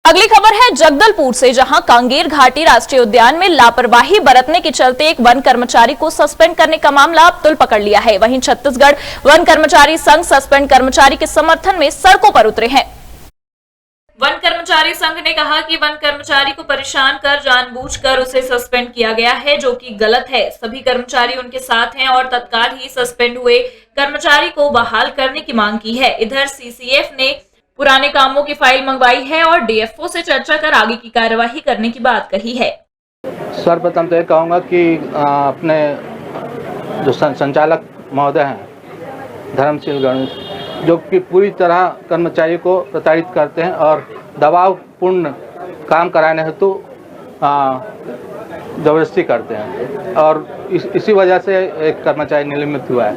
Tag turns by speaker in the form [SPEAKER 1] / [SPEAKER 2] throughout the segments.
[SPEAKER 1] अगली खबर है जगदलपुर से, जहां कांगेर घाटी राष्ट्रीय उद्यान में लापरवाही बरतने के चलते एक वन कर्मचारी को सस्पेंड करने का मामला अब तुल पकड़ लिया है। वहीं छत्तीसगढ़ वन कर्मचारी संघ सस्पेंड कर्मचारी के समर्थन में सड़कों पर उतरे हैं। वन कर्मचारी संघ ने कहा कि वन कर्मचारी को परेशान कर जानबूझकर उसे सस्पेंड किया गया है, जो कि गलत है। सभी कर्मचारी उनके साथ हैं और तत्काल ही सस्पेंड हुए कर्मचारी को बहाल करने की मांग की है। इधर सीसीएफ ने पुराने कामों की फाइल मंगवाई है और डीएफओ से चर्चा कर आगे की कार्यवाही करने की बात कही है।
[SPEAKER 2] सर्वप्रथम तो ये कहूँगा कि अपने जो संचालक महोदय हैं धर्मशील गणेश, जो कि पूरी तरह कर्मचारी को प्रताड़ित करते हैं और दबावपूर्ण काम कराने हेतु जबरदस्ती करते हैं और इसी वजह से एक कर्मचारी निलंबित हुआ है।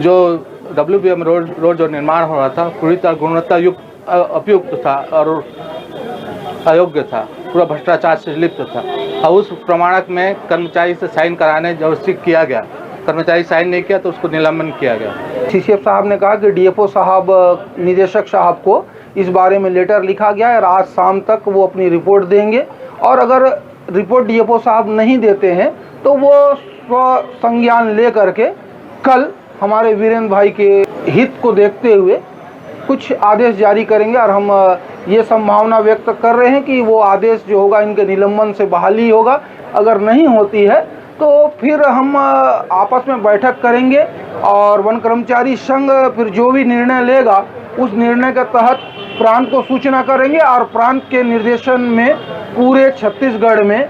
[SPEAKER 2] जो WBM रोड जो निर्माण हो रहा था पूरी तरह गुणवत्ता युक्त उपयुक्त था और अयोग्य था, पूरा भ्रष्टाचार से लिप्त था और उस प्रमाणक में कर्मचारी से साइन कराने जबरदस्ती किया गया। कर्मचारी साइन नहीं किया तो उसको निलंबन किया गया।
[SPEAKER 3] सीसीएफ साहब ने कहा कि डीएफओ साहब, निदेशक साहब को इस बारे में लेटर लिखा गया है और आज शाम तक वो अपनी रिपोर्ट देंगे और अगर रिपोर्ट डीएफओ साहब नहीं देते हैं तो वो स्व संज्ञान ले करके कल हमारे वीरेंद्र भाई के हित को देखते हुए कुछ आदेश जारी करेंगे और हम ये संभावना व्यक्त कर रहे हैं कि वो आदेश जो होगा इनके निलंबन से बहाली होगा। अगर नहीं होती है तो फिर हम आपस में बैठक करेंगे और वन कर्मचारी संघ फिर जो भी निर्णय लेगा उस निर्णय के तहत प्रांत को सूचना करेंगे और प्रांत के निर्देशन में पूरे छत्तीसगढ़ में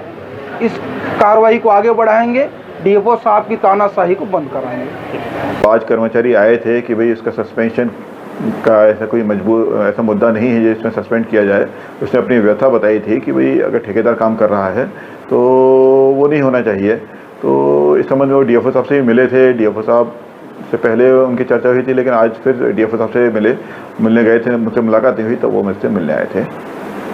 [SPEAKER 3] इस कार्रवाई को आगे बढ़ाएंगे। डीएफओ साहब की तानाशाही को बंद कराएंगे।
[SPEAKER 4] आज कर्मचारी आए थे कि भाई उसका सस्पेंशन का ऐसा कोई ऐसा मुद्दा नहीं है जिसमें सस्पेंड किया जाए। उसने अपनी व्यथा बताई थी कि भाई अगर ठेकेदार काम कर रहा है तो वो नहीं होना चाहिए। तो इस संबंध में वो डीएफओ साहब से मिले थे। डीएफओ साहब से पहले उनकी चर्चा हुई थी, लेकिन आज फिर डीएफओ साहब से मिलने गए थे, मुझसे मुलाकात हुई तो वो मुझसे मिलने आए थे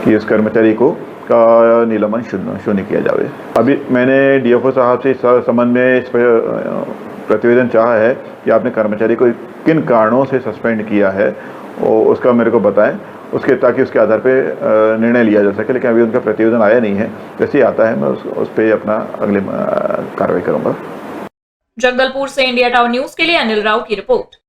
[SPEAKER 4] कि इस कर्मचारी को का निलंबन शून्य किया जाए। अभी मैंने डीएफओ साहब से इस संबंध में इस प्रतिवेदन चाहा है कि आपने कर्मचारी को किन कारणों से सस्पेंड किया है और उसका मेरे को बताएं, उसके ताकि उसके आधार पे निर्णय लिया जा सके। लेकिन अभी उनका प्रतिवेदन आया नहीं है, जैसे ही आता है मैं उस पर अपना अगले कार्रवाई करूँगा।
[SPEAKER 1] जगदलपुर से इंडिया टाउन न्यूज के लिए अनिल राव की रिपोर्ट।